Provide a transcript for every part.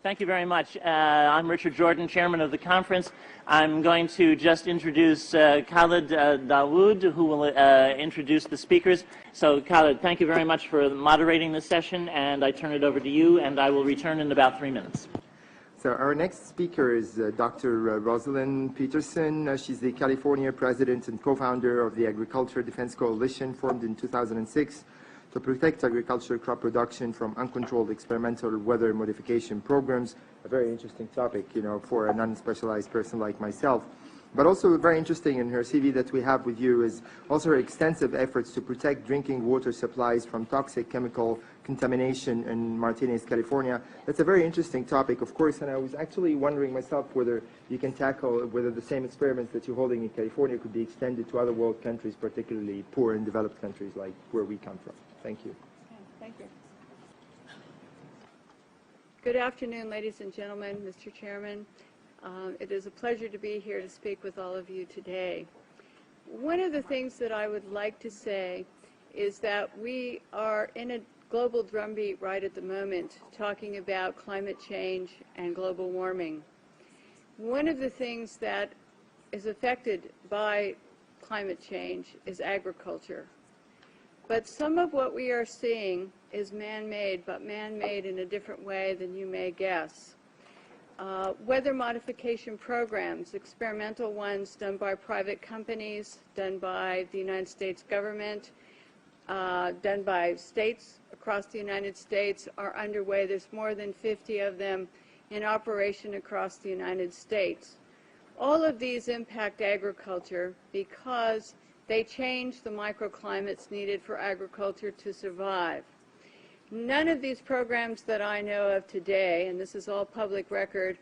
Thank you very much. I'm Richard Jordan, chairman of the conference. I'm going to just introduce Khalid Dawood, who will introduce the speakers. So Khalid, thank you very much for moderating this session, and I turn it over to you, and I will return in about 3 minutes. So our next speaker is Dr. Rosalind Peterson. She's the California president and co-founder of the Agriculture Defense Coalition, formed in 2006 to protect agricultural crop production from uncontrolled experimental weather modification programs. A very interesting topic, you know, for a non-specialized person like myself. But also very interesting in her CV that we have with you is also her extensive efforts to protect drinking water supplies from toxic chemical contamination in Martinez, California. That's a very interesting topic, of course, and I was actually wondering myself whether you can tackle whether the same experiments that you're holding in California could be extended to other world countries, particularly poor and developed countries like where we come from. Thank you. Thank you. Good afternoon, ladies and gentlemen, Mr. Chairman. It is a pleasure to be here to speak with all of you today. One of the things that I would like to say is that we are in a global drumbeat right at the moment talking about climate change and global warming. One of the things that is affected by climate change is agriculture. But some of what we are seeing is man-made, but man-made in a different way than you may guess. Weather modification programs, experimental ones done by private companies, done by the United States government, done by states across the United States, are underway. There's more than 50 of them in operation across the United States. All of these impact agriculture because they change the microclimates needed for agriculture to survive. None of these programs that I know of today, and this is all public record,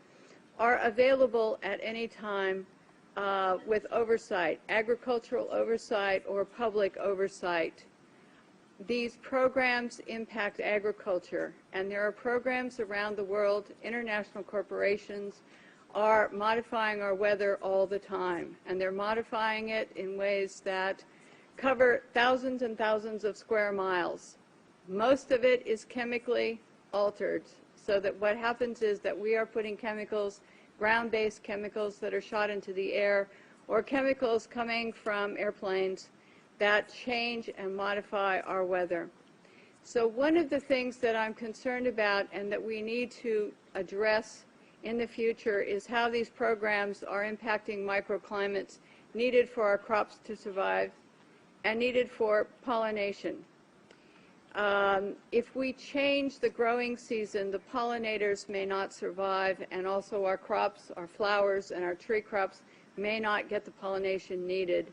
are available at any time with oversight, agricultural oversight or public oversight. These programs impact agriculture, and there are programs around the world, international corporations, are modifying our weather all the time, and they're modifying it in ways that cover thousands and thousands of square miles. Most of it is chemically altered, so that what happens is that we are putting chemicals, ground-based chemicals that are shot into the air, or chemicals coming from airplanes that change and modify our weather. So one of the things that I'm concerned about and that we need to address in the future is how these programs are impacting microclimates needed for our crops to survive and needed for pollination. If we change the growing season, the pollinators may not survive, and also our crops, our flowers, and our tree crops may not get the pollination needed.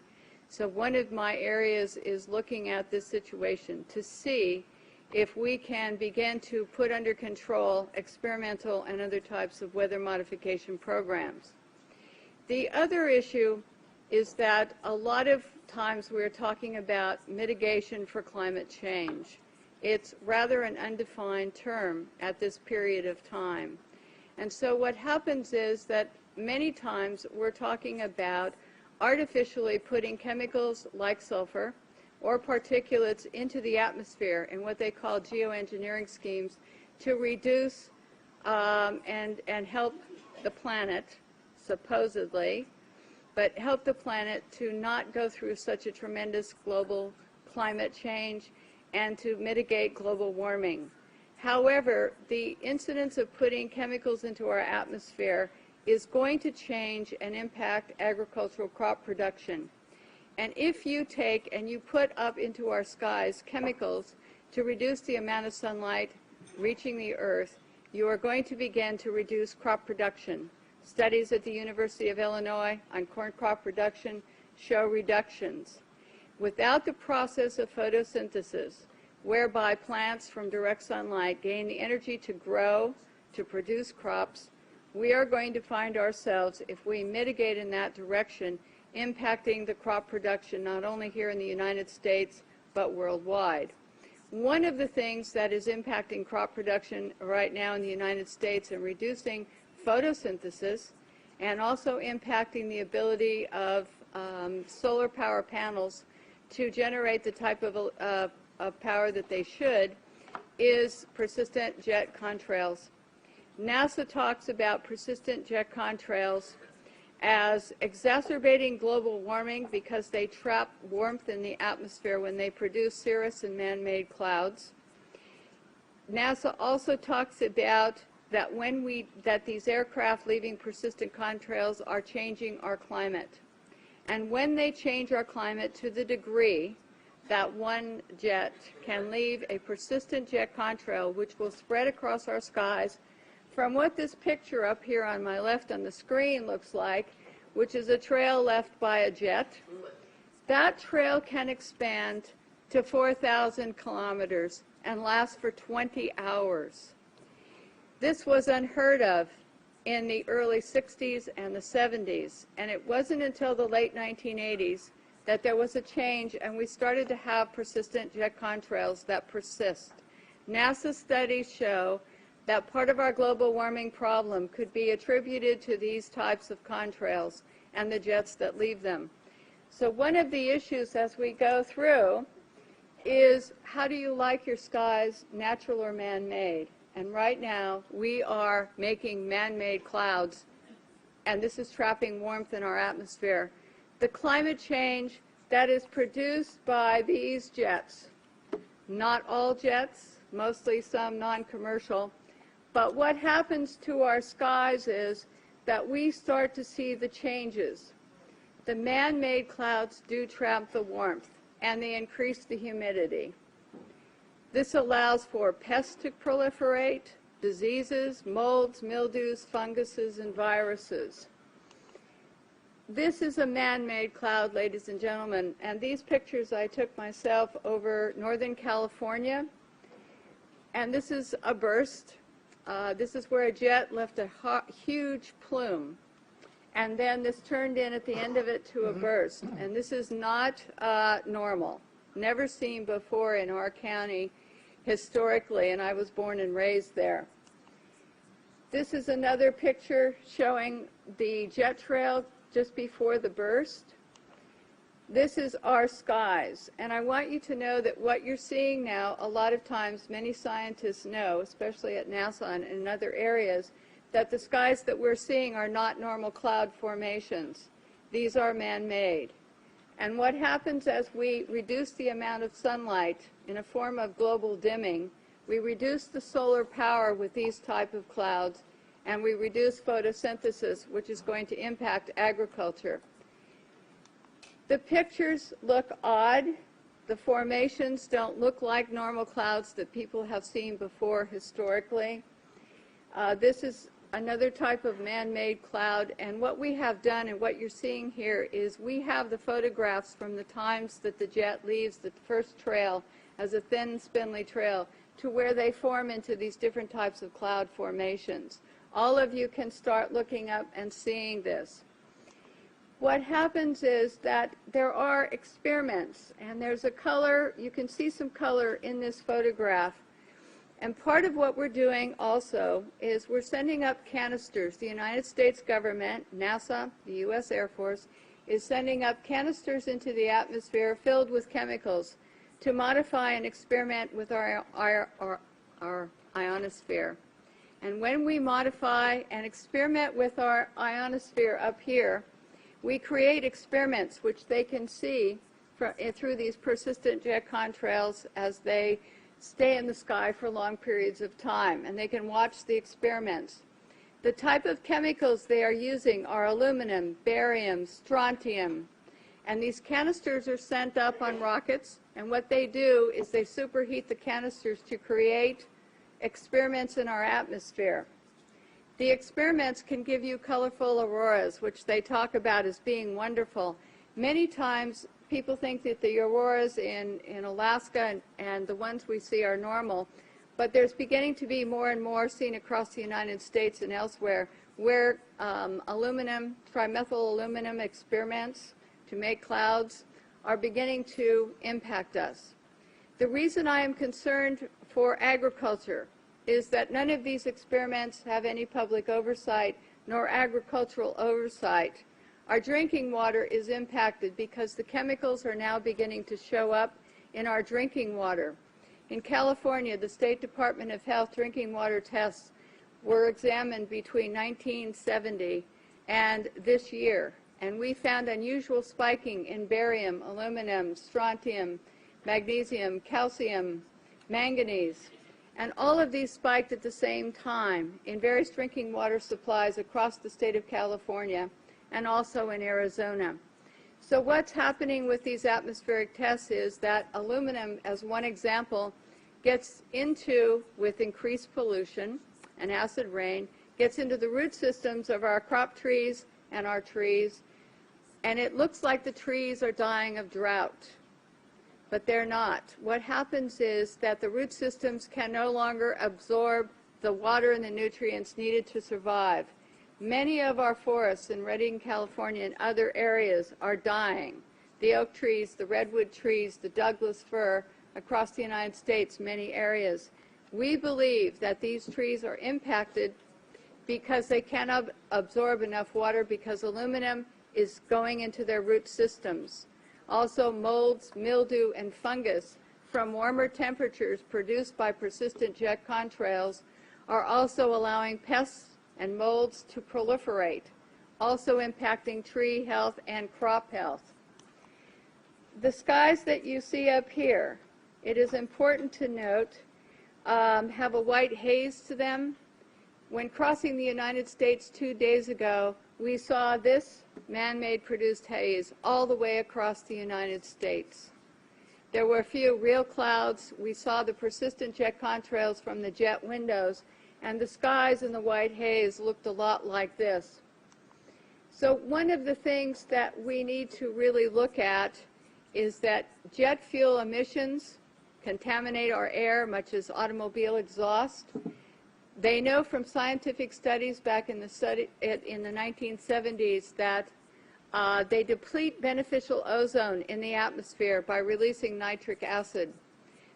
So one of my areas is looking at this situation to see if we can begin to put under control experimental and other types of weather modification programs. The other issue is that a lot of times we're talking about mitigation for climate change. It's rather an undefined term at this period of time. And so what happens is that many times we're talking about artificially putting chemicals like sulfur or particulates into the atmosphere in what they call geoengineering schemes to reduce and help the planet, supposedly, but help the planet to not go through such a tremendous global climate change and to mitigate global warming. However, the incidence of putting chemicals into our atmosphere is going to change and impact agricultural crop production. And if you take and you put up into our skies chemicals to reduce the amount of sunlight reaching the earth, you are going to begin to reduce crop production. Studies at the University of Illinois on corn crop production show reductions. Without the process of photosynthesis, whereby plants from direct sunlight gain the energy to grow, to produce crops, we are going to find ourselves, if we mitigate in that direction, impacting the crop production not only here in the United States, but worldwide. One of the things that is impacting crop production right now in the United States and reducing photosynthesis and also impacting the ability of solar power panels to generate the type of power that they should is persistent jet contrails. NASA talks about persistent jet contrails as exacerbating global warming because they trap warmth in the atmosphere when they produce cirrus and man-made clouds. NASA also talks about that that these aircraft leaving persistent contrails are changing our climate. And when they change our climate to the degree that one jet can leave a persistent jet contrail which will spread across our skies from what this picture up here on my left on the screen looks like, which is a trail left by a jet, that trail can expand to 4,000 kilometers and last for 20 hours. This was unheard of in the early 60s and the 70s, and it wasn't until the late 1980s that there was a change and we started to have persistent jet contrails that persist. NASA studies show that part of our global warming problem could be attributed to these types of contrails and the jets that leave them. So one of the issues as we go through is, how do you like your skies, natural or man-made? And right now we are making man-made clouds, and this is trapping warmth in our atmosphere. The climate change that is produced by these jets, not all jets, mostly some non-commercial, but what happens to our skies is that we start to see the changes. The man-made clouds do trap the warmth, and they increase the humidity. This allows for pests to proliferate, diseases, molds, mildews, funguses, and viruses. This is a man-made cloud, ladies and gentlemen, and these pictures I took myself over Northern California, and this is a burst. This is where a jet left a huge plume, and then this turned in at the end of it to a burst. And this is not normal, never seen before in our county historically, and I was born and raised there. This is another picture showing the jet trail just before the burst. This is our skies, and I want you to know that what you're seeing now, a lot of times many scientists know, especially at NASA and in other areas, that the skies that we're seeing are not normal cloud formations. These are man-made. And what happens as we reduce the amount of sunlight in a form of global dimming, we reduce the solar power with these type of clouds, and we reduce photosynthesis, which is going to impact agriculture. The pictures look odd. The formations don't look like normal clouds that people have seen before historically. This is another type of man-made cloud, and what we have done and what you're seeing here is we have the photographs from the times that the jet leaves the first trail as a thin, spindly trail to where they form into these different types of cloud formations. All of you can start looking up and seeing this. What happens is that there are experiments, and there's a color, you can see some color in this photograph. And part of what we're doing also is we're sending up canisters. The United States government, NASA, the U.S. Air Force, is sending up canisters into the atmosphere filled with chemicals to modify and experiment with our ionosphere. And when we modify and experiment with our ionosphere up here, we create experiments which they can see through these persistent jet contrails as they stay in the sky for long periods of time, and they can watch the experiments. The type of chemicals they are using are aluminum, barium, strontium, and these canisters are sent up on rockets, and what they do is they superheat the canisters to create experiments in our atmosphere. The experiments can give you colorful auroras, which they talk about as being wonderful. Many times people think that the auroras in Alaska and the ones we see are normal, but there's beginning to be more and more seen across the United States and elsewhere where aluminum, trimethyl aluminum experiments to make clouds are beginning to impact us. The reason I am concerned for agriculture is that none of these experiments have any public oversight nor agricultural oversight. Our drinking water is impacted because the chemicals are now beginning to show up in our drinking water. In California, the State Department of Health drinking water tests were examined between 1970 and this year, and we found unusual spiking in barium, aluminum, strontium, magnesium, calcium, manganese, and all of these spiked at the same time in various drinking water supplies across the state of California and also in Arizona. So what's happening with these atmospheric tests is that aluminum, as one example, gets into, with increased pollution and acid rain, gets into the root systems of our crop trees and our trees, and it looks like the trees are dying of drought. But they're not. What happens is that the root systems can no longer absorb the water and the nutrients needed to survive. Many of our forests in Redding, California, and other areas are dying. The oak trees, the redwood trees, the Douglas fir, across the United States, many areas. We believe that these trees are impacted because they cannot absorb enough water because aluminum is going into their root systems. Also, molds, mildew, and fungus from warmer temperatures produced by persistent jet contrails are also allowing pests and molds to proliferate, also impacting tree health and crop health. The skies that you see up here, it is important to note, have a white haze to them. When crossing the United States 2 days ago, we saw this man-made produced haze all the way across the United States. There were a few real clouds. We saw the persistent jet contrails from the jet windows, and the skies in the white haze looked a lot like this. So one of the things that we need to really look at is that jet fuel emissions contaminate our air, much as automobile exhaust. They know from scientific studies back in the 1970s that they deplete beneficial ozone in the atmosphere by releasing nitric acid.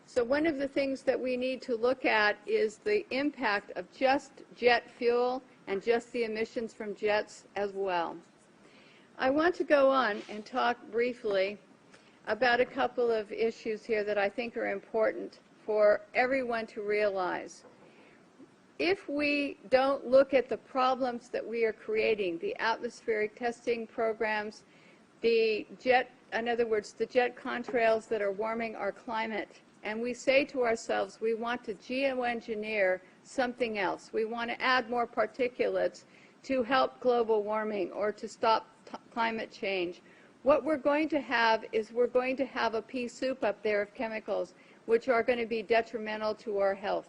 So one of the things that we need to look at is the impact of just jet fuel and just the emissions from jets as well. I want to go on and talk briefly about a couple of issues here that I think are important for everyone to realize. If we don't look at the problems that we are creating, the atmospheric testing programs, in other words, the jet contrails that are warming our climate, and we say to ourselves, we want to geoengineer something else. We want to add more particulates to help global warming or to stop climate change. What we're going to have is we're going to have a pea soup up there of chemicals which are going to be detrimental to our health.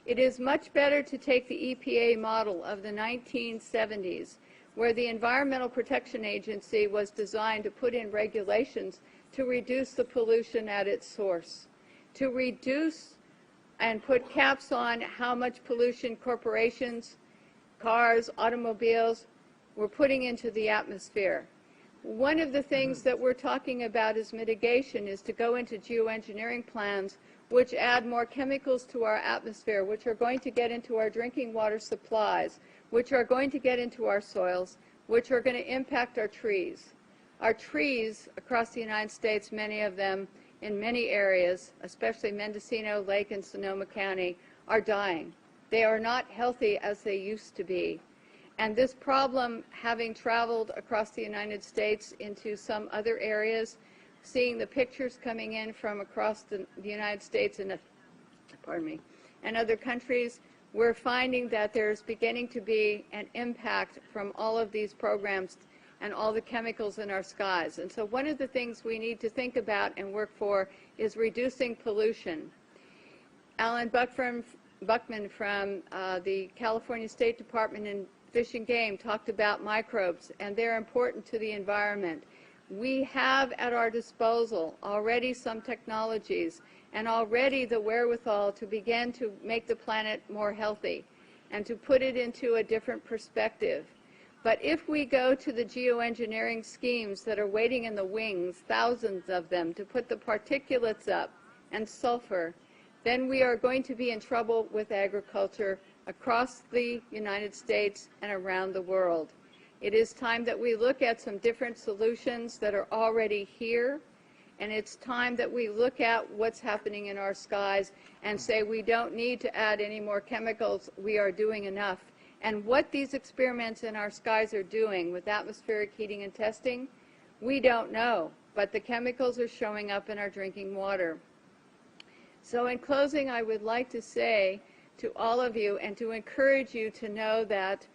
It is much better to take the EPA model of the 1970s, where the Environmental Protection Agency was designed to put in regulations to reduce the pollution at its source, to reduce and put caps on how much pollution corporations, cars, automobiles were putting into the atmosphere. One of the things that we're talking about as mitigation is to go into geoengineering plans which add more chemicals to our atmosphere, which are going to get into our drinking water supplies, which are going to get into our soils, which are going to impact our trees. Our trees across the United States, many of them in many areas, especially Mendocino, Lake, and Sonoma County, are dying. They are not healthy as they used to be. And this problem, having traveled across the United States into some other areas, seeing the pictures coming in from across the United States and other countries, we're finding that there's beginning to be an impact from all of these programs and all the chemicals in our skies. And so one of the things we need to think about and work for is reducing pollution. Alan Buckman from the California State Department in Fish and Game talked about microbes, and they're important to the environment. We have at our disposal already some technologies and already the wherewithal to begin to make the planet more healthy and to put it into a different perspective. But if we go to the geoengineering schemes that are waiting in the wings, thousands of them, to put the particulates up and sulfur, then we are going to be in trouble with agriculture across the United States and around the world. It is time that we look at some different solutions that are already here And it's time that we look at what's happening in our skies and say we don't need to add any more chemicals. We are doing enough. And what these experiments in our skies are doing with atmospheric heating and testing, we don't know. But the chemicals are showing up in our drinking water. So in closing, I would like to say to all of you and to encourage you to know that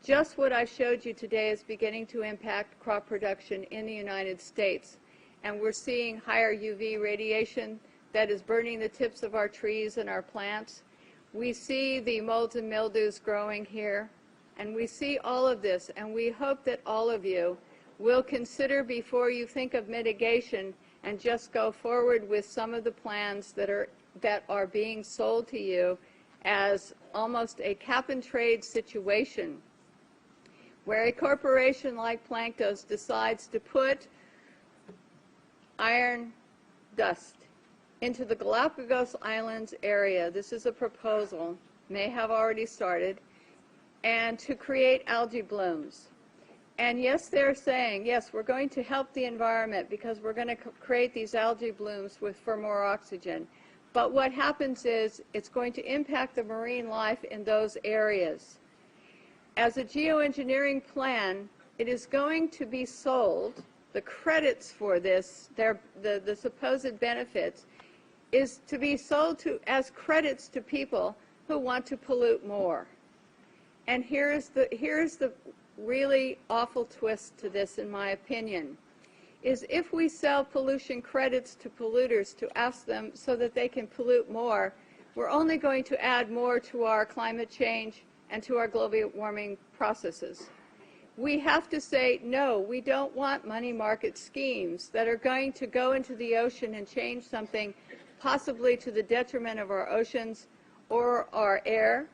just what I showed you today is beginning to impact crop production in the United States. And we're seeing higher UV radiation that is burning the tips of our trees and our plants. We see the molds and mildews growing here. And we see all of this. And we hope that all of you will consider before you think of mitigation and just go forward with some of the plans that are being sold to you as almost a cap-and-trade situation, where a corporation like Planktos decides to put iron dust into the Galapagos Islands area. This is a proposal, may have already started, and to create algae blooms. And yes, they're saying, yes, we're going to help the environment because we're going to create these algae blooms for more oxygen. But what happens is it's going to impact the marine life in those areas. As a geoengineering plan, it is going to be sold, the credits for this, the supposed benefits, is to be sold as credits to people who want to pollute more. And here's the really awful twist to this, in my opinion, is if we sell pollution credits to polluters to ask them so that they can pollute more, we're only going to add more to our climate change and to our global warming processes. We have to say, no, we don't want money market schemes that are going to go into the ocean and change something possibly to the detriment of our oceans or our air,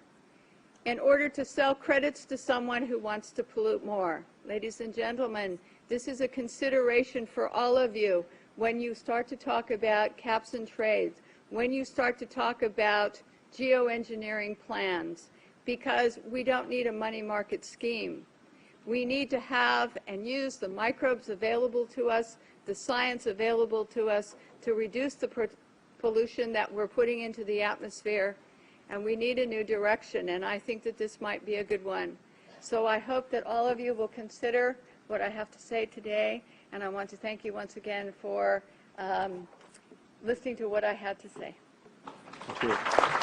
in order to sell credits to someone who wants to pollute more. Ladies and gentlemen, this is a consideration for all of you when you start to talk about caps and trades, when you start to talk about geoengineering plans, because we don't need a money market scheme. We need to have and use the microbes available to us, the science available to us to reduce the pollution that we're putting into the atmosphere. And we need a new direction, and I think that this might be a good one. So I hope that all of you will consider what I have to say today, and I want to thank you once again for listening to what I had to say. Thank you.